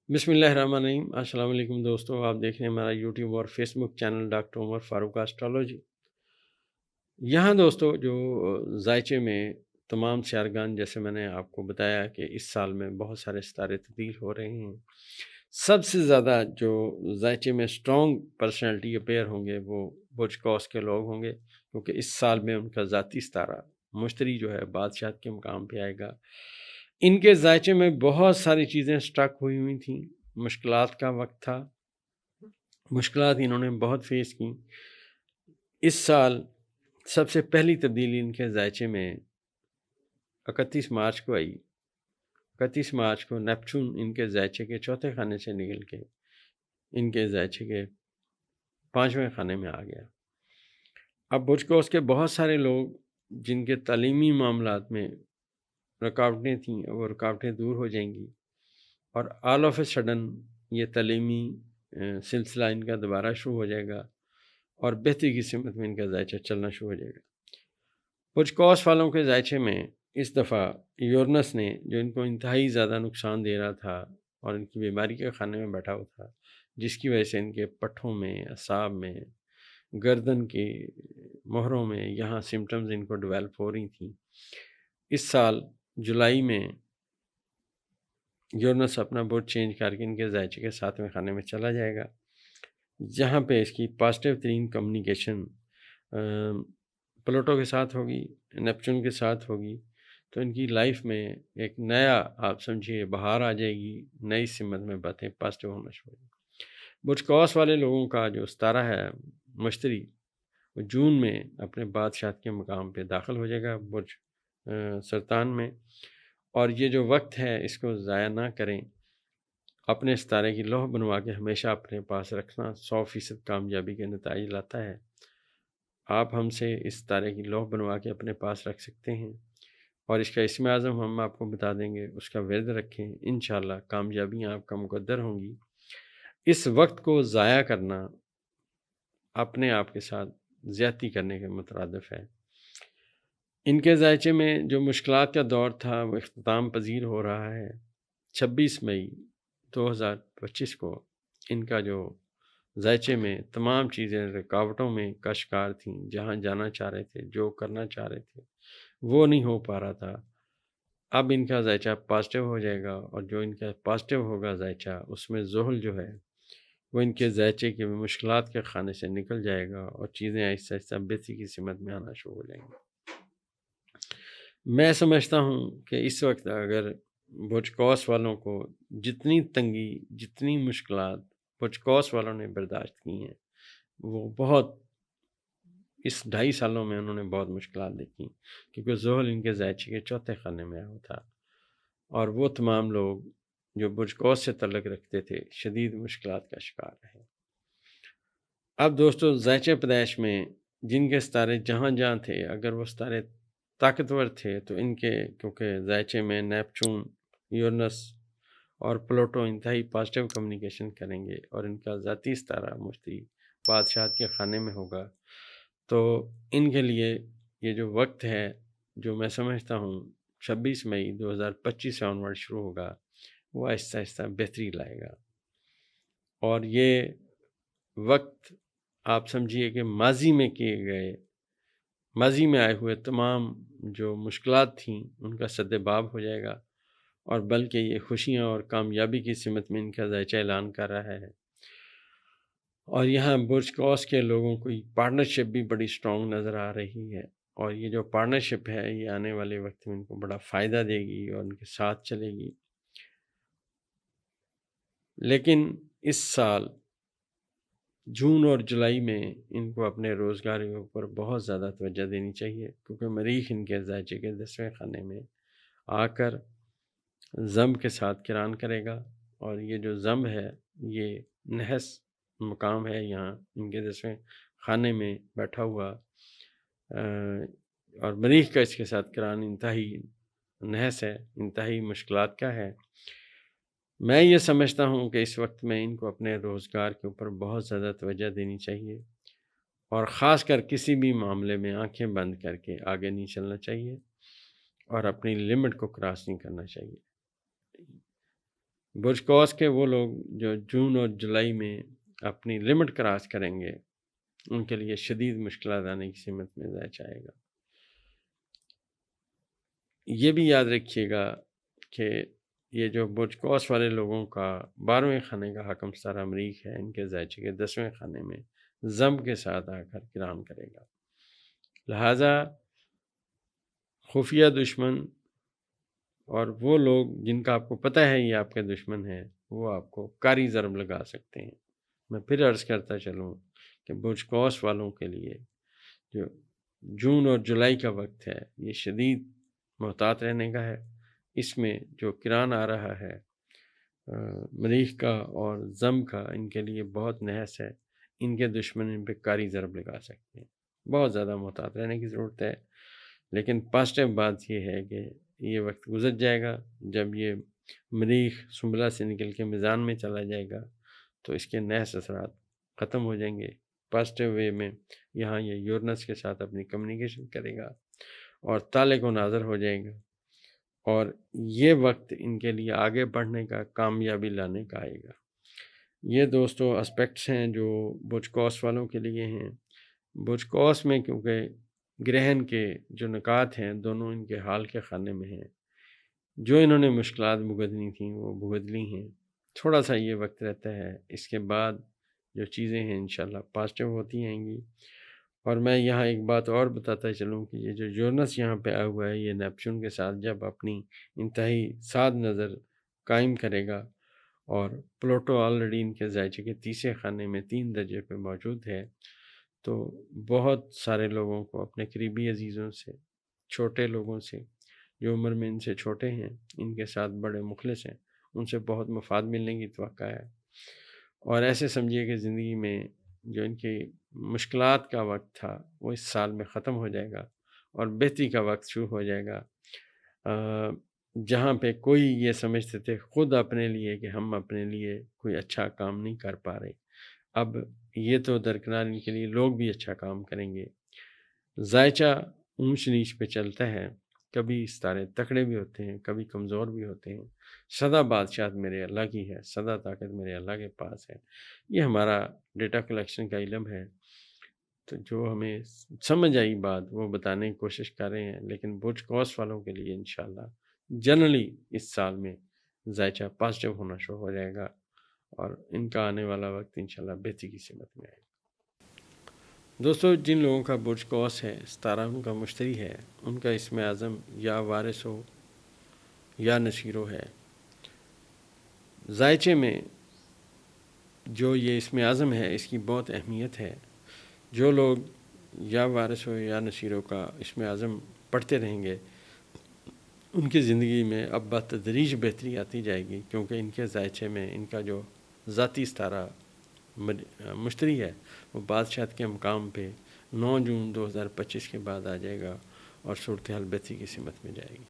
बिस्मिल्लाहिर्रहमानिर्रहीम। अस्सलाम वालेकुम दोस्तों, आप देख रहे हैं हमारा यूट्यूब और Facebook channel doctor Umar Farooq astrology. यहाँ दोस्तों जो जायचे में तमाम सियारगान, जैसे मैंने आपको बताया कि इस साल में बहुत सारे सितारे तब्दील हो रहे हैं। सबसे ज़्यादा जो जायचे में स्ट्रॉन्ग पर्सनैलिटी अपेयर होंगे वो बुर्ज कौस के लोग होंगे, क्योंकि इस साल में उनका ज़ाती सितारा मुश्तरी जो है बादशाह के मुकाम पे आएगा। इनके जायचे में बहुत सारी चीज़ें स्ट्रक हुई थी, मुश्किलात का वक्त था, मुश्किलात इन्होंने बहुत फेस की। इस साल सबसे पहली तब्दीली इनके जायचे में 31 मार्च को आई। 31 मार्च को नेपच्यून इनके जायचे के चौथे खाने से निकल के इनके जायचे के 5वें खाने में आ गया। अब बुर्ज कौस के बहुत सारे लोग जिनके तालीमी मामलात में रुकावटें थीं, वो रुकावटें दूर हो जाएंगी और ऑल ऑफ ए सडन ये तालीमी सिलसिला इनका दोबारा शुरू हो जाएगा और बेहतरी की सिमत में इनका जायचा चलना शुरू हो जाएगा। बुर्ज कौस वालों के जायचे में इस दफ़ा यूरेनस ने, जो इनको इंतहाई ज़्यादा नुकसान दे रहा था और इनकी बीमारी के खाने में बैठा हुआ था, जिसकी वजह से इनके पट्ठों में, असाब में, गर्दन के मोहरों में यहाँ सिम्टम्स इनको डेवलप हो रही थी। इस साल जुलाई में यूरेनस अपना बुर्ज चेंज करके इनके जायचे के 7वें खाने में चला जाएगा, जहाँ पे इसकी पॉजिटिव तरीन कम्युनिकेशन प्लूटो के साथ होगी, नेपच्यून के साथ होगी। तो इनकी लाइफ में एक नया, आप समझिए, बहार आ जाएगी, नई सिमत में बातें पॉजिटिव होना शुरू होगी। बुर्ज कौस वाले लोगों का जो सितारा है मुश्तरी, वो जून में अपने बादशाह के मुकाम पे दाखिल हो जाएगा बुर्ज सरतान में। और ये जो वक्त है इसको ज़ाया ना करें, अपने सितारे की लौह बनवा के हमेशा अपने पास रखना 100% कामयाबी के नतीजे लाता है। आप हमसे इस सितारे की लौह बनवा के अपने पास रख सकते हैं और इसका इसम आज़म हम आपको बता देंगे, उसका विर्द रखें, इंशाअल्लाह कामयाबियाँ आपका मुक़द्दर होंगी। इस वक्त को ज़ाया करना अपने आप के साथ ज़्यादती करने के मुतरादिफ है। इनके जायचे में जो मुश्किलात का दौर था वो इख्तिताम पजीर हो रहा है। 26 मई 2025 को इनका जो जायचे में तमाम चीज़ें रुकावटों में का शिकार थीं, जहाँ जाना चाह रहे थे, जो करना चाह रहे थे, वो नहीं हो पा रहा था। अब इनका जायचा पॉजिटिव हो जाएगा और जो इनका पॉजिटिव होगा जायचा, उसमें ज़ुहल जो है वो इनके जायचे के मुश्किलात के खाने से निकल जाएगा और चीज़ें आहिस्ता आहिस्ता बेहतरी की सिमत में आना शुरू हो जाएंगी। मैं समझता हूँ कि इस वक्त अगर बुर्ज कौस वालों को जितनी तंगी, जितनी मुश्किलात बुर्ज कौस वालों ने बर्दाश्त की हैं, वो बहुत इस 2.5 सालों में उन्होंने बहुत मुश्किलात देखी, क्योंकि ज़ुहल इनके जायचे के चौथे खाने में आया था और वो तमाम लोग जो बुर्ज कौस से तल्लुक़ रखते थे शदीद मुश्किलात का शिकार रहे। अब दोस्तों जायचे पैदाइश में जिनके सितारे जहाँ जहाँ थे, अगर वो सितारे ताकतवर थे तो इनके, क्योंकि जायचे में नेपच्यून, यूरेनस और प्लूटो इंतहाई पॉजिटिव कम्युनिकेशन करेंगे और इनका ज़ाती सितारा मुश्तरी बादशाह के खाने में होगा, तो इनके लिए ये जो वक्त है, जो मैं समझता हूँ 26 मई 2025 से ऑनवर्ड शुरू होगा, वो आहिस्ता आहिस्ता बेहतरी लाएगा। और ये वक्त आप समझिए कि माजी में आए हुए तमाम जो मुश्किलात थीं उनका सद्देबाब हो जाएगा और बल्कि ये खुशियाँ और कामयाबी की सिमत में इनका जायचा ऐलान कर रहा है। और यहाँ बुर्ज कौस के लोगों की पार्टनरशिप भी बड़ी स्ट्रॉन्ग नज़र आ रही है और ये जो पार्टनरशिप है ये आने वाले वक्त में इनको बड़ा फ़ायदा देगी और उनके साथ चलेगी। लेकिन इस साल जून और जुलाई में इनको अपने रोज़गार के ऊपर बहुत ज़्यादा तवज्जो देनी चाहिए, क्योंकि मरीख इनके जायचे के 10वें खाने में आकर ज़म के साथ किरान करेगा और ये जो ज़म है ये नहस मुकाम है, यहाँ इनके 10वें खाने में बैठा हुआ और मरीख का इसके साथ किरान इंतहाई नहस है, इंतहाई मुश्किलात का है। میں یہ سمجھتا ہوں کہ اس وقت میں ان کو اپنے روزگار کے اوپر بہت زیادہ توجہ دینی چاہیے، اور خاص کر کسی بھی معاملے میں آنکھیں بند کر کے آگے نہیں چلنا چاہیے اور اپنی لمٹ کو کراس نہیں کرنا چاہیے۔ برج قوس کے وہ لوگ جو جون اور جولائی میں اپنی لمٹ کراس کریں گے، ان کے لیے شدید مشکلات آنے کی سمت میں جائے گا۔ یہ بھی یاد رکھیے گا کہ یہ جو برج قوس والے لوگوں کا 12ویں خانے کا حاکم ستارہ مریخ ہے، ان کے زائچے کے 10ویں خانے میں ضم کے ساتھ آ کر کرام کرے گا، لہٰذا خفیہ دشمن اور وہ لوگ جن کا آپ کو پتہ ہے یہ آپ کے دشمن ہیں، وہ آپ کو کاری ضرب لگا سکتے ہیں۔ میں پھر عرض کرتا چلوں کہ برج قوس والوں کے لیے جو جون اور جولائی کا وقت ہے، یہ شدید محتاط رہنے کا ہے۔ اس میں جو کران آ رہا ہے مریخ کا اور ضم کا، ان کے لیے بہت نحس ہے، ان کے دشمن ان پہ کاری ضرب لگا سکتے ہیں۔ بہت زیادہ محتاط رہنے کی ضرورت ہے، لیکن پازیٹیو بات یہ ہے کہ یہ وقت گزر جائے گا۔ جب یہ مریخ سنبلہ سے نکل کے میزان میں چلا جائے گا تو اس کے نحس اثرات ختم ہو جائیں گے۔ پازیٹیو وے میں یہاں یہ یورنس کے ساتھ اپنی کمیونیکیشن کرے گا اور تالے کو ناظر ہو جائے گا، اور یہ وقت ان کے لیے آگے بڑھنے کا، کامیابی لانے کا آئے گا۔ یہ دوستو اسپیکٹس ہیں جو برج قوس والوں کے لیے ہیں۔ برج قوس میں کیونکہ گرہن کے جو نکات ہیں دونوں ان کے حال کے خانے میں ہیں، جو انہوں نے مشکلات بھگتنی تھیں وہ بھگت لی ہیں۔ تھوڑا سا یہ وقت رہتا ہے، اس کے بعد جو چیزیں ہیں انشاءاللہ پازیٹیو ہوتی ہیں گی۔ اور میں یہاں ایک بات اور بتاتا چلوں کہ یہ جو یورنس یہاں پہ آیا ہوا ہے، یہ نیپچون کے ساتھ جب اپنی انتہائی سعد نظر قائم کرے گا، اور پلوٹو آلریڈی ان کے زائچے کے 30 خانے میں 3 درجے پہ موجود ہے، تو بہت سارے لوگوں کو، اپنے قریبی عزیزوں سے، چھوٹے لوگوں سے جو عمر میں ان سے چھوٹے ہیں، ان کے ساتھ بڑے مخلص ہیں، ان سے بہت مفاد ملنے کی توقع ہے۔ اور ایسے سمجھیے کہ زندگی میں جو ان کی مشکلات کا وقت تھا وہ اس سال میں ختم ہو جائے گا اور بہتری کا وقت شروع ہو جائے گا۔ جہاں پہ کوئی یہ سمجھتے تھے خود اپنے لیے کہ ہم اپنے لیے کوئی اچھا کام نہیں کر پا رہے، اب یہ تو درکنار ان کے لیے لوگ بھی اچھا کام کریں گے۔ زائچہ اونچ نیچ پہ چلتا ہے، کبھی ستارے تکڑے بھی ہوتے ہیں، کبھی کمزور بھی ہوتے ہیں۔ سدا بادشاہت میرے اللہ کی ہے، سدا طاقت میرے اللہ کے پاس ہے۔ یہ ہمارا ڈیٹا کلیکشن کا علم ہے، تو جو ہمیں سمجھ آئی بات وہ بتانے کی کوشش کر رہے ہیں۔ لیکن برج قوس والوں کے لیے انشاءاللہ جنرلی اس سال میں زائچہ پازیٹیو ہونا شروع ہو جائے گا، اور ان کا آنے والا وقت انشاءاللہ بہتری کی سمت میں آئے گا۔ دوستو، جن لوگوں کا برج قوس ہے، ستارہ ان کا مشتری ہے، ان کا اسم اعظم یا وارث ہو یا نصیرو ہے۔ زائچے میں جو یہ اسم اعظم ہے اس کی بہت اہمیت ہے۔ جو لوگ یا وارث ہو یا نصیرو کا اسم اعظم پڑھتے رہیں گے، ان کی زندگی میں اب بتدریج بہتری آتی جائے گی، کیونکہ ان کے زائچے میں ان کا جو ذاتی ستارہ مشتری ہے وہ بادشاہت کے مقام پہ 9 جون 2025 کے بعد آ جائے گا، اور صورتحال بہتری کی سمت میں جائے گی۔